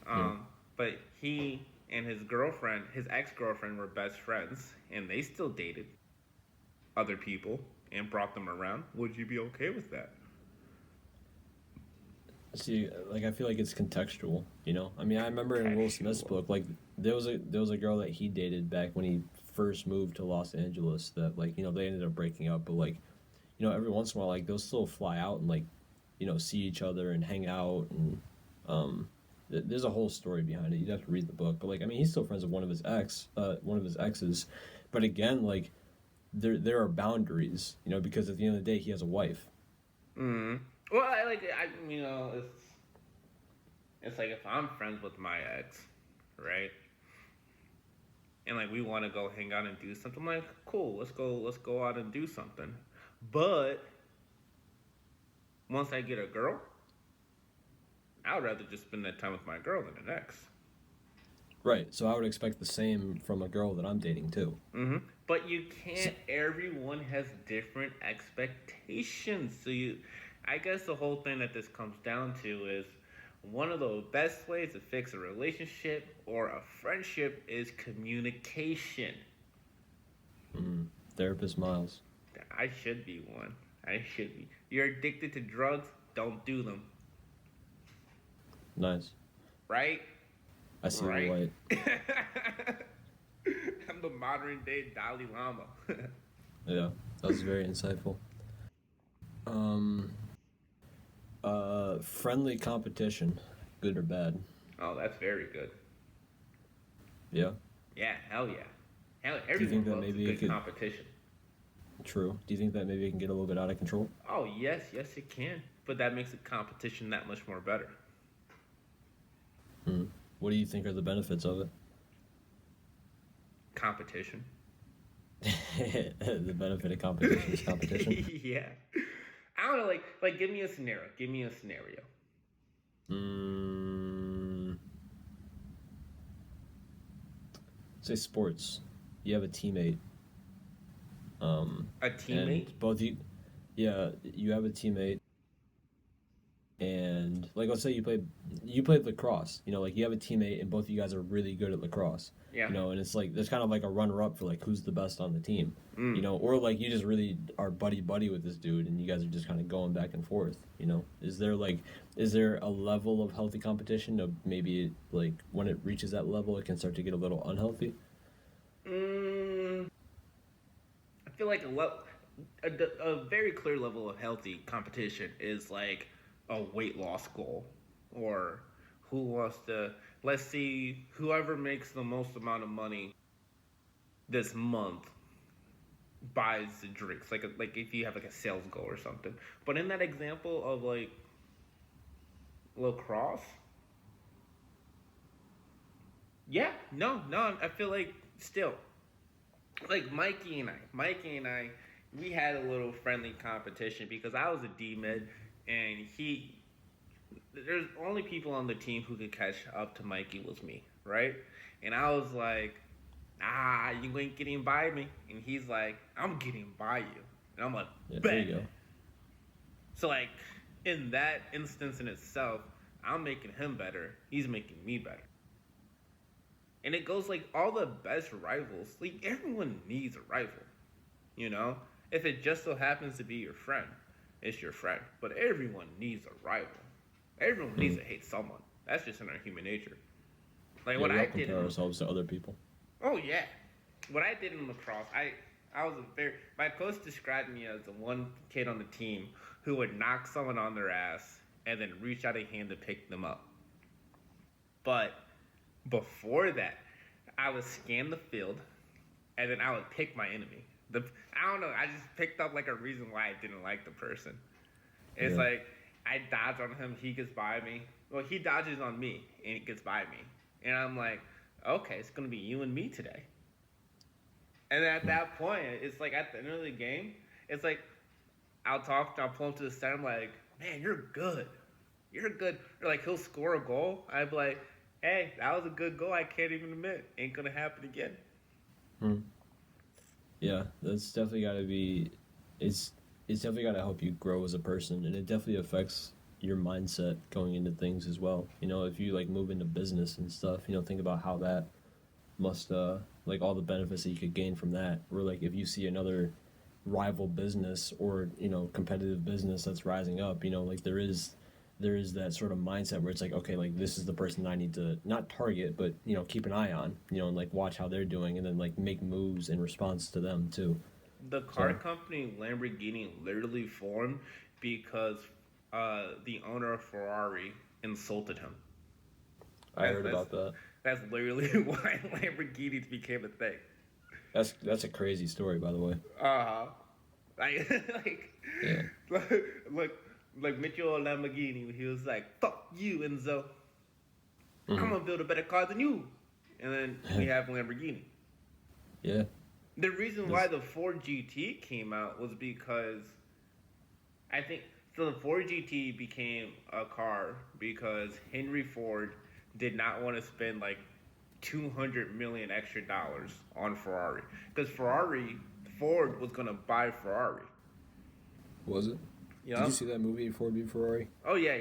Yeah. But he and his girlfriend, his ex-girlfriend, were best friends, and they still dated other people and brought them around. Would you be okay with that? See, like I feel like it's contextual. I mean, I remember in Will Smith's book, like there was a girl that he dated back when he first moved to Los Angeles. That like they ended up breaking up, but like every once in a while, like they'll still fly out and like see each other and hang out and there's a whole story behind it. You'd have to read the book, but like I mean, he's still friends with one of his exes, but again, like there are boundaries, because at the end of the day, he has a wife. Mm. Well, it's like if I'm friends with my ex, right? And like we want to go hang out and do something, I'm like, cool, let's go out and do something. But once I get a girl, I would rather just spend that time with my girl than an ex. Right. So I would expect the same from a girl that I'm dating too. Mm-hmm. But you can't. Everyone has different expectations. I guess the whole thing that this comes down to is one of the best ways to fix a relationship or a friendship is communication. Therapist Miles. I should be one. I should be. You're addicted to drugs? Don't do them. Nice. Right? I see Right? the light. I'm the modern day Dalai Lama. Yeah, that was very insightful. Friendly competition, good or bad? Oh, that's very good. Yeah. Yeah, hell yeah. Hell, Do you think everyone that loves maybe good it could? competition. True. Do you think that maybe it can get a little bit out of control? Oh, yes, it can. But that makes the competition that much more better. What do you think are the benefits of Competition. it? The benefit of competition is competition. Yeah. I don't know, like give me a scenario. Give me a scenario. Say sports. You have a teammate. A teammate? And both you, yeah, you have a teammate, and like let's say you played lacrosse. Like you have a teammate, and both of you guys are really good at lacrosse. Yeah. And it's like there's kind of like a runner up for like who's the best on the team. Or like you just really are buddy with this dude, and you guys are just kind of going back and forth. Is there a level of healthy competition of maybe like when it reaches that level, it can start to get a little unhealthy? I feel like a very clear level of healthy competition is like a weight loss goal, or who wants to, let's see, whoever makes the most amount of money this month buys the drinks, like if you have like a sales goal or something. But in that example of like lacrosse, yeah, no, I feel like still, like Mikey and I, we had a little friendly competition because I was a D-mid and there's only people on the team who could catch up to Mikey was me, right? And I was like, you ain't getting by me. And he's like, I'm getting by you. And I'm like, Yeah, bet. there you go. So like, in that instance in itself, I'm making him better. He's making me better. And it goes like all the best rivals, like everyone needs a rival, If it just so happens to be your friend, it's your friend. But everyone needs a rival. Everyone needs to hate someone. That's just in our human nature. Like Yeah, what we all I did. compare ourselves to other people. Oh yeah, what I did in lacrosse, I was a very. My coach described me as the one kid on the team who would knock someone on their ass and then reach out a hand to pick them up. But before that, I would scan the field and then I would pick my enemy. I don't know. I just picked up like a reason why I didn't like the person. It's Yeah. like I dodge on him, he gets by me. Well, he dodges on me and he gets by me, and I'm like, okay, it's gonna be you and me today. And at that point, it's like at the end of the game, it's like I'll pull him to the side. I'm like, man, you're good. You're good. Or like he'll score a goal. I'd be like, hey, that was a good goal. I can't even admit. Ain't gonna happen again. Hmm. Yeah, that's definitely got to be. It's definitely got to help you grow as a person, and it definitely affects your mindset going into things as well. You know, if you like move into business and stuff, you know, think about how that must like all the benefits that you could gain from that. Or like if you see another rival business or you know competitive business that's rising up, you know, like there is that sort of mindset where it's like, okay, like this is the person I need to not target, but you know, keep an eye on, you know, and like watch how they're doing, and then like make moves in response to them too. The car So company Lamborghini literally formed because the owner of Ferrari insulted him. I That's heard that's about that. that's literally why Lamborghinis became a thing. That's a crazy story, by the way. Uh huh. Like Yeah. like like Mitchell Lamborghini. He was like, "Fuck you, Enzo. I'm Hmm. gonna build a better car than you." And then we have Lamborghini. Yeah. The reason why This. the Ford GT came out was because I think so. The Ford GT became a car because Henry Ford did not want to spend like 200 million extra dollars on Ferrari because Ford was gonna buy Ferrari. Was it? Did you Yup. see that movie Ford v Ferrari? Oh yeah.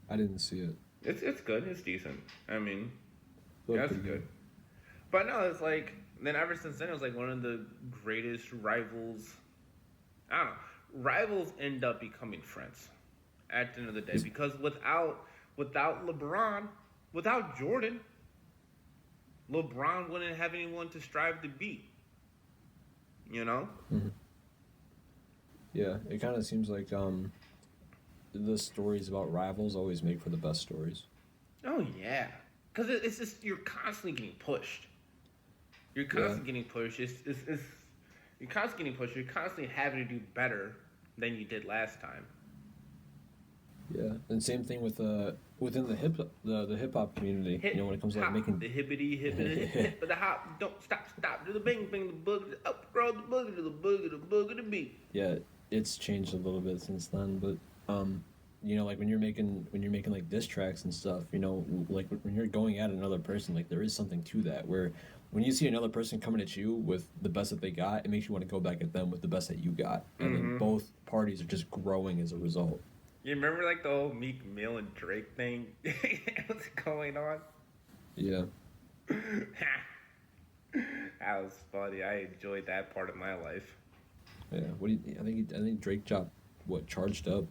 I didn't see it. It's good. It's decent. I mean, It yeah, looked it's pretty good. good. But no, it's like then ever since then it was like one of the greatest rivals. I don't know. Rivals end up becoming friends at the end of the day Is because without LeBron, without Jordan, LeBron wouldn't have anyone to strive to beat. You know? mhm. Yeah, it kind of seems like the stories about rivals always make for the best stories. Oh yeah. Because it's just you're constantly getting pushed. You're Yeah. constantly getting pushed. It's you're constantly getting pushed. You're constantly having to do better than you did last time. Yeah, and same thing with within the hip hop community. You know, Hip when it comes to like hop, making. the hippity hippity hip hip of the hop. Don't stop. Do the bing bing the boogie, the up roll the boogie to the boogie the beat. Yeah, it's changed a little bit since then, but you know, like when you're making like diss tracks and stuff, you know, like when you're going at another person, like there is something to that where when you see another person coming at you with the best that they got, it makes you want to go back at them with the best that you got, and then Mm-hmm. both parties are just growing as a result. You remember like the whole Meek Mill and Drake thing? What's going on? Yeah, That was funny. I enjoyed that part of my life. yeah. What do you? I think Drake dropped what charged up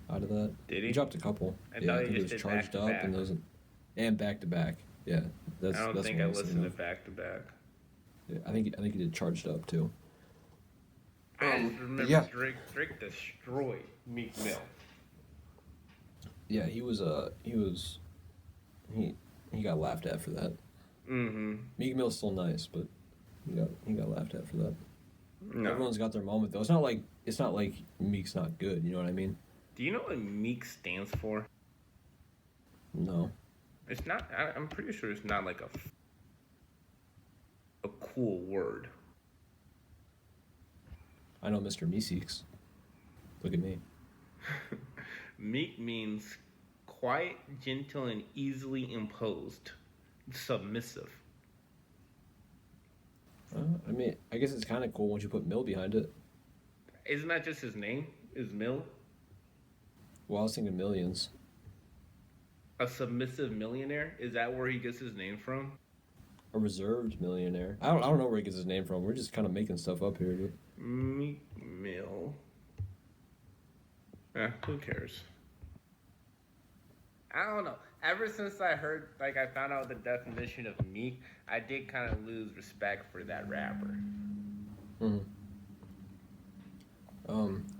out of that. Did He he? dropped a couple. I Yeah, I thought he think it just was did back charged to up back. and back to back. Yeah, I don't that's think what I I was listened thinking to of. back to back. Yeah, I think he did charged up too. I just But remember yeah, Drake destroyed Meek Mill. yeah, he he got laughed at for that. Mm-hmm. Meek Mill's still nice, but he got laughed at for that. No. Everyone's got their moment though. It's not like Meek's not good. You know what I mean? Do you know what Meek stands for? No. It's not. I'm pretty sure it's not like a cool word. I know Mr. Meeseeks. Look at me. Meek means quiet, gentle, and easily imposed. Submissive. I mean, I guess it's kind of cool once you put Mill behind it. Isn't that just his name? Is Mill Well, I was thinking millions. a submissive millionaire? Is that where he gets his name from? A reserved millionaire. I don't know where he gets his name from. We're just kind of making stuff up here, dude. Meek Mill. Who cares? I don't know. Ever since I found out the definition of meek, I did kind of lose respect for that rapper. Mhm.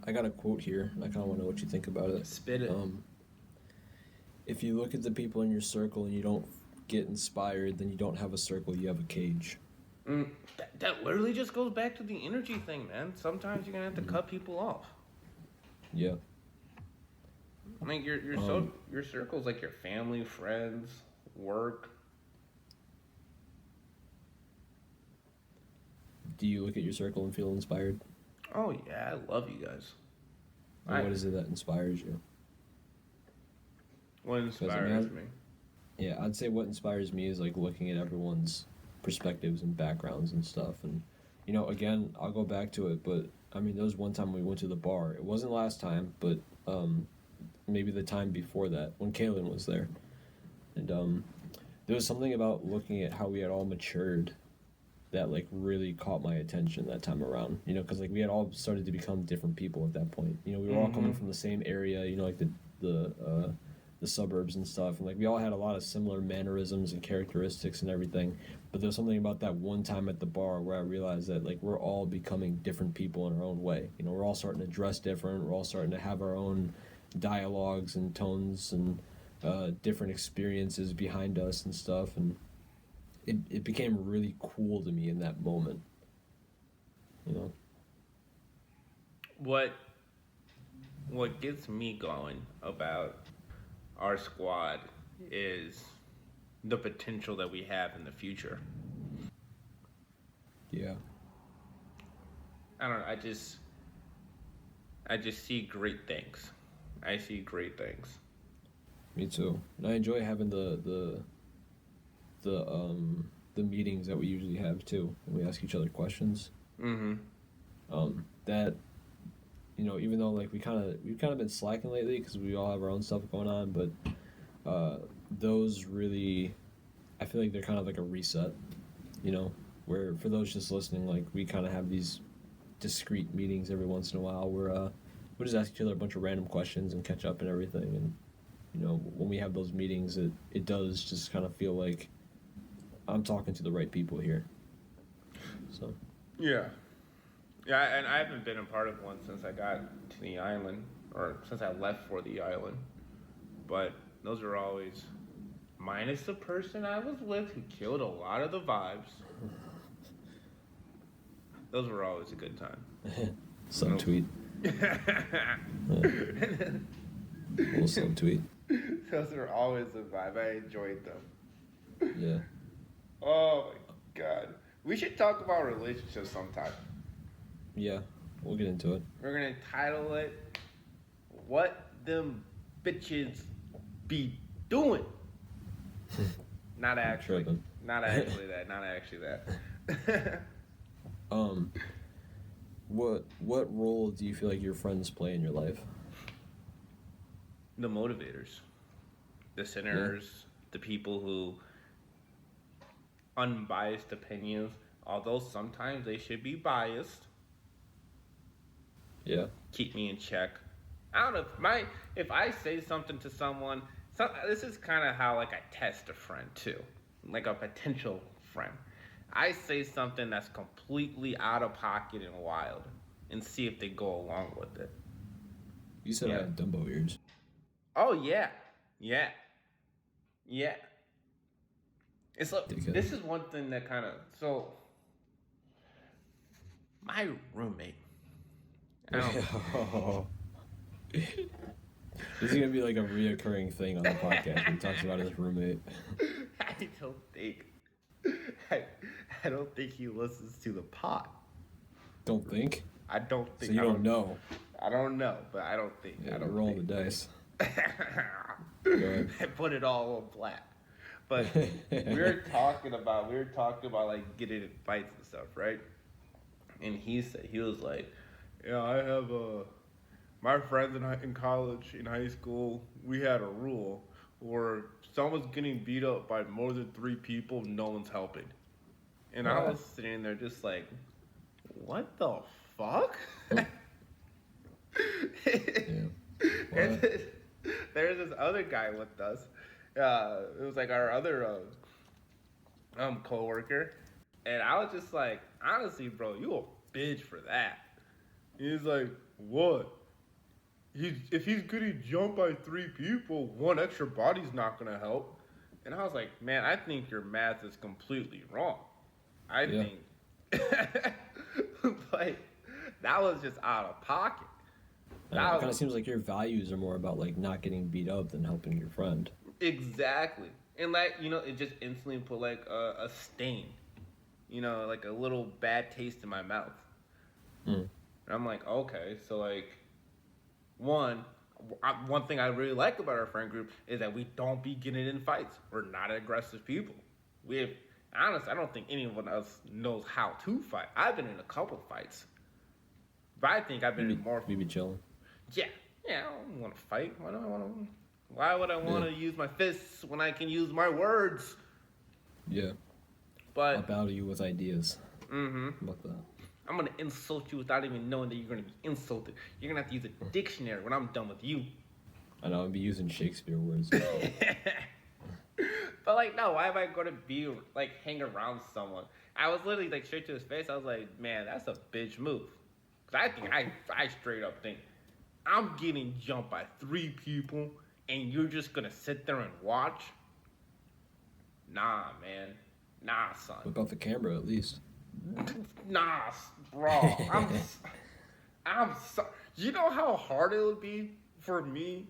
I got a quote here, and I kind of want to know what you think about it. Spit it. If you look at the people in your circle and you don't get inspired, then you don't have a circle, you have a cage. That literally just goes back to the energy thing, man. Sometimes you're gonna have to cut people off. Yeah. Like your circle's like your family, friends, work. Do you look at your circle and feel inspired? Oh yeah, I love you guys. Or what is it that inspires you? What inspires me? Yeah, I'd say what inspires me is like looking at everyone's perspectives and backgrounds and stuff. And, again, I'll go back to it, but I mean, there was one time we went to the bar. It wasn't last time, but maybe the time before that when Kaylin was there. And there was something about looking at how we had all matured that like really caught my attention that time around, because like we had all started to become different people at that point. We were all coming from the same area, like the suburbs and stuff, and like we all had a lot of similar mannerisms and characteristics and everything. But there's something about that one time at the bar where I realized that like we're all becoming different people in our own way. We're all starting to dress different. We're all starting to have our own dialogues and tones and different experiences behind us and stuff, and it became really cool to me in that moment. What gets me going about our squad is the potential that we have in the future. Yeah. I don't know. I just see great things. I see great things. Me too. And I enjoy having the meetings that we usually have too, when we ask each other questions. That even though like we've kind of been slacking lately because we all have our own stuff going on, but those really, I feel like they're kind of like a reset, where for those just listening, like we kind of have these discrete meetings every once in a while where we just ask each other a bunch of random questions and catch up and everything. And when we have those meetings, it does just kind of feel like I'm talking to the right people here. So yeah, and I haven't been a part of one since I got to the island, or since I left for the island. But those are always, minus the person I was with who killed a lot of the vibes. Those were always a good time. Subtweet. Little subtweet. Those are always a vibe. I enjoyed them. Yeah. Oh my god. We should talk about relationships sometime. Yeah, we'll get into it. We're gonna title it "What Them Bitches Be Doing." Not actually. Tripping. Not actually that. Not actually that. What role do you feel like your friends play in your life? The motivators, the sinners, the people who unbiased opinions, although sometimes they should be biased. Yeah. Keep me in check. I don't know if I say something to someone. This is kind of how like I test a friend too, like a potential friend. I say something that's completely out of pocket and wild, and see if they go along with it. You said I had Dumbo ears. Oh yeah. It's like, this is one thing that kind of, so my roommate. This is gonna be like a reoccurring thing on the podcast when he talks about his roommate. I don't think he listens to the pod. Don't think? I don't think. So you don't know? I don't know, but I don't think. Yeah, I don't roll the dice. I put it all on black. But we were talking about like getting in fights and stuff, right? And he was like, yeah, I have my friends in college, in high school, we had a rule where someone's getting beat up by more than 3 people, no one's helping. And I was sitting there just like, what the fuck? And then, there's this other guy with us. It was like our other coworker, and I was just like, honestly, bro, you a bitch for that. He's like, what? If he's getting jumped by 3 people, one extra body's not gonna help. And I was like, man, I think your math is completely wrong. I Yeah. think, like, that was just out of pocket. It That kind of was seems like your values are more about like not getting beat up than helping your friend. exactly, and like it just instantly put like a stain, like a little bad taste in my mouth. Mm. And I'm like, okay, so like, one, one thing I really like about our friend group is that we don't be getting in fights. We're not aggressive people. We have, honestly, I don't think anyone else knows how to fight. I've been in a couple fights, but I think I've been in more. We be chilling. Yeah, yeah, I don't want to fight. Why do I want to? Why would I want to use my fists when I can use my words? Yeah. But I'll battle you with ideas. mm-hmm. How about that? I'm gonna insult you without even knowing that you're gonna be insulted. You're gonna have to use a dictionary when I'm done with you. I know I'll be using Shakespeare words. But like, no, why am I gonna be like hang around someone? I was literally like straight to his face. I was like, man, that's a bitch move. Cause I think I straight up think I'm getting jumped by 3 people and you're just gonna sit there and watch. Nah, man. Nah, son. Whip out the camera at least. Nah, bro. I'm sorry. You know how hard it would be for me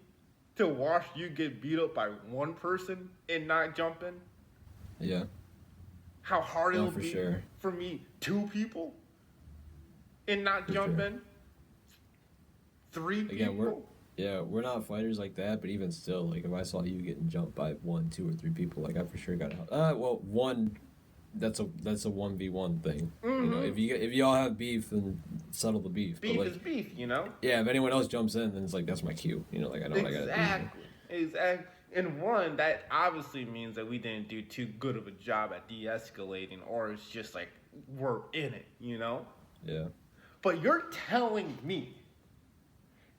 to watch you get beat up by one person and not jump in? Yeah. How hard it No, would for be sure. for me 2 people and not For jump sure. in? 3 Again, people? we're not fighters like that, but even still, like if I saw you getting jumped by 1, 2, or 3 people, like I for sure got help. Well, one, that's a 1v1 thing. You know, if you all have beef, then settle the beef. Beef but like, is beef, you know? yeah, if anyone else jumps in, then it's like that's my cue. You know, like I know what I gotta do. Exactly. And one, that obviously means that we didn't do too good of a job at de-escalating, or it's just like we're in it, you know? Yeah. But you're telling me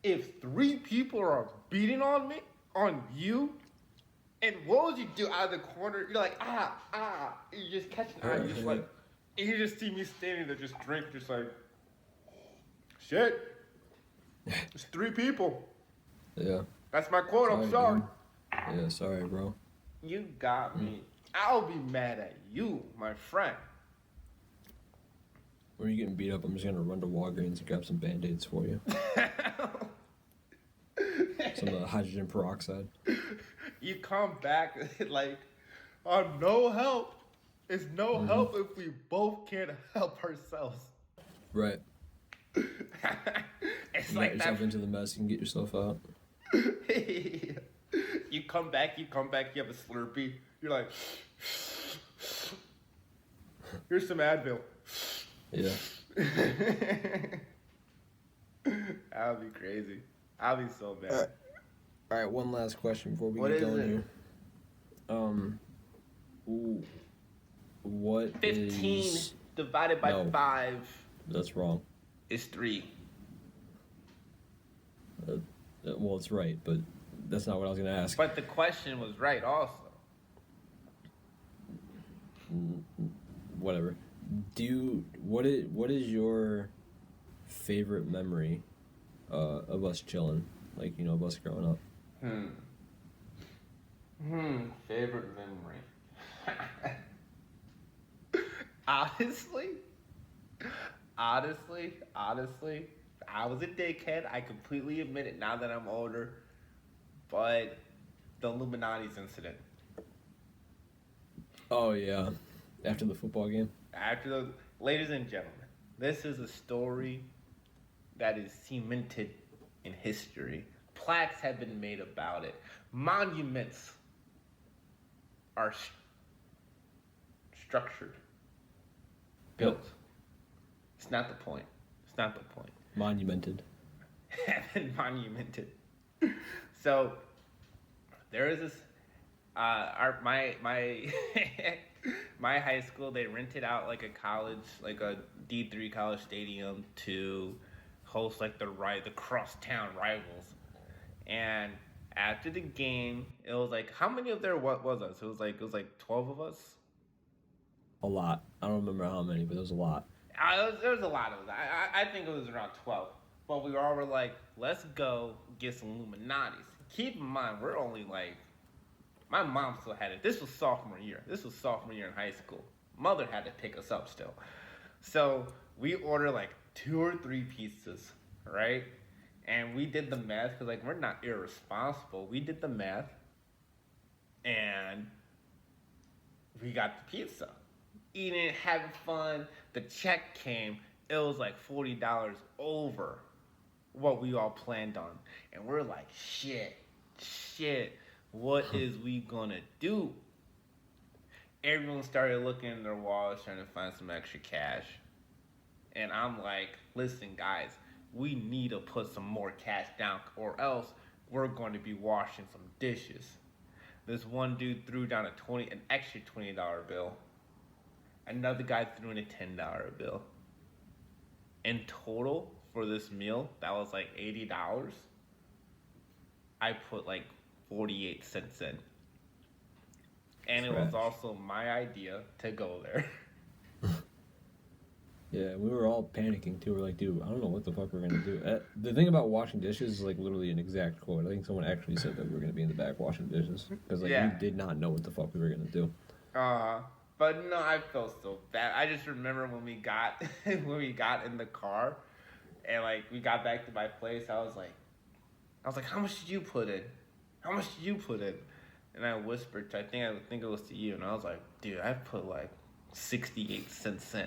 if 3 people are beating on you, and what would you do out of the corner? You're like, you just catch an eye, you just like, and you just see me standing there just drink, just like, shit, it's 3 people. Yeah. That's my quote, I'm sorry. Dude. Yeah, sorry, bro. You got me. I'll be mad at you, my friend. When you're getting beat up, I'm just gonna run to Walgreens and grab some Band-Aids for you. Some hydrogen peroxide. You come back like, no help. It's no help if we both can't help ourselves. Right. It's You like get that. yourself into the mess, you can get yourself out. You come back, you have a Slurpee. You're like, here's some Advil. Yeah. That'll be crazy. I'll be so bad. All right, one last question before we What get is going it? here. What 15 is... divided by No. 5 That's wrong. is 3. Well, it's right, but that's not what I was gonna ask. But the question was right also. Whatever. What is your favorite memory of us chilling? Like, you know, of us growing up. Favorite memory. Honestly, I was a dickhead. I completely admit it now that I'm older. But the Illuminati's incident. Oh yeah, after the football game. Ladies and gentlemen, this is a story that is cemented in history. Plaques have been made about it. Monuments are structured, built. It's not the point. Monumented. Have been monumented. So there is this. My my high school, they rented out like a college, like a D3 college stadium to host like the crosstown rivals. And after the game, it was like, how many of there what was us? It was like 12 of us. A lot. I don't remember how many, but there was a lot. There was a lot of that. I think it was around 12. But we all were like, let's go get some Illuminatis. Keep in mind, we're only like, my mom still had it. This was sophomore year. This was sophomore year in high school. Mother had to pick us up still. So we ordered like 2 or 3 pizzas, right? And we did the math because like we're not irresponsible. We did the math, and we got the pizza. Eating, having fun. The check came. It was like $40 over what we all planned on. And we're like, shit, what is we gonna do? Everyone started looking in their wallets trying to find some extra cash. And I'm like, listen, guys, we need to put some more cash down or else we're going to be washing some dishes. This one dude threw down an extra $20 bill. Another guy threw in a $10 bill. In total, for this meal, that was like $80. I put like 48 cents in. And it was also my idea to go there. Yeah, we were all panicking too. We're like, dude, I don't know what the fuck we're gonna do. The thing about washing dishes is like literally an exact quote. I think someone actually said that we were gonna be in the back washing dishes because like we did not know what the fuck we were gonna do. But no, I felt so bad. I just remember when we got in the car, and like we got back to my place. I was like, how much did you put in? How much did you put in? And I whispered to, I think it was to you, and I was like, dude, I put like 68 cents in.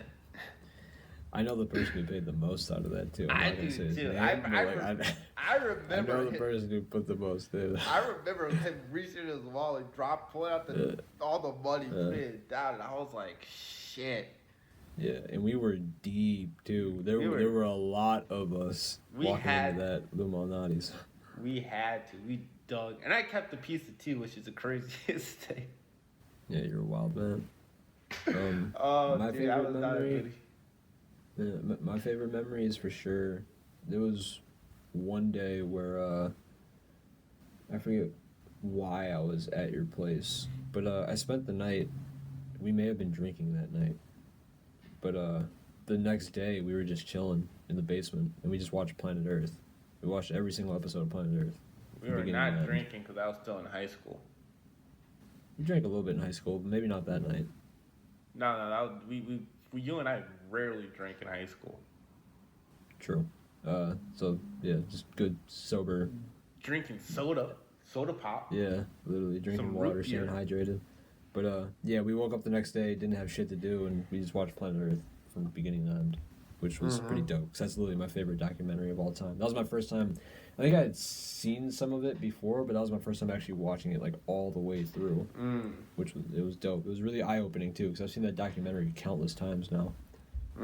I know the person who paid the most out of that too. I do too. I remember. I know the person who put the most in. I remember him reaching his wallet, pulling out all the money, putting it down, and I was like, shit. Yeah, and we were deep too. There were a lot of us walking into that Illuminati's. We had to. We dug, and I kept the pizza too, which is the craziest thing. Yeah, you're a wild man. My favorite memory. Yeah, my favorite memory is for sure. There was one day where I forget why I was at your place, but I spent the night. We may have been drinking that night, but the next day we were just chilling in the basement and we just watched Planet Earth. We watched every single episode of Planet Earth. We were not drinking because I was still in high school. We drank a little bit in high school, but maybe not that night. No, that was, you and I rarely drank in high school. True. So yeah, just good sober. Drinking soda pop. Yeah, literally drinking water, staying hydrated. But yeah, we woke up the next day, didn't have shit to do, and we just watched Planet Earth from beginning to end, which was pretty dope. Cause that's literally my favorite documentary of all time. That was my first time. I think I had seen some of it before, but that was my first time actually watching it like all the way through, which was dope. It was really eye opening too, because I've seen that documentary countless times now.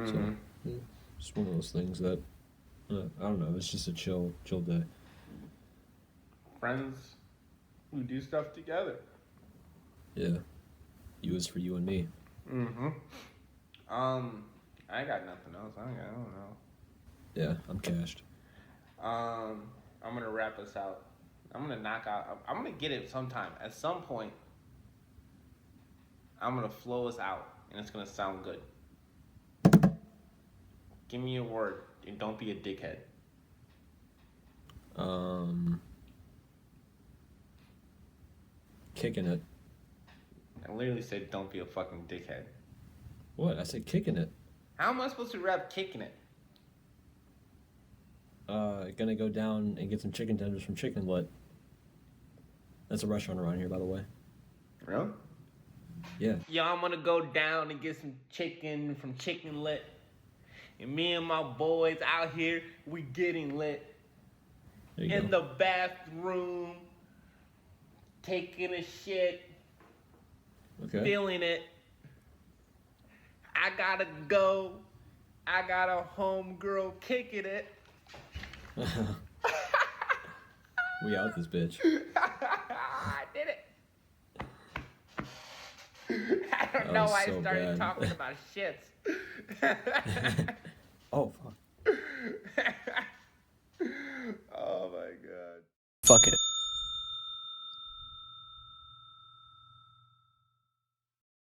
So yeah, it's one of those things that I don't know. It's just a chill day. Friends who do stuff together. Yeah, you is for you and me. I got nothing else. I don't know. Yeah, I'm cashed. I'm gonna wrap us out. I'm gonna get it sometime. At some point, I'm gonna flow us out, and it's gonna sound good. Give me a word, and don't be a dickhead. Kicking it. I literally said, don't be a fucking dickhead. What? I said kicking it. How am I supposed to rap kicking it? Gonna go down and get some chicken tenders from Chicken Lit. That's a restaurant around here, by the way. Really? Yeah. Yo, I'm gonna go down and get some chicken from Chicken Lit. And me and my boys out here, we getting lit. In the bathroom, taking a shit, feeling it. I gotta go. I got a homegirl kicking it. We out this bitch. I did it. I don't know why I started talking about shits. Oh, fuck. Oh, my God. Fuck it.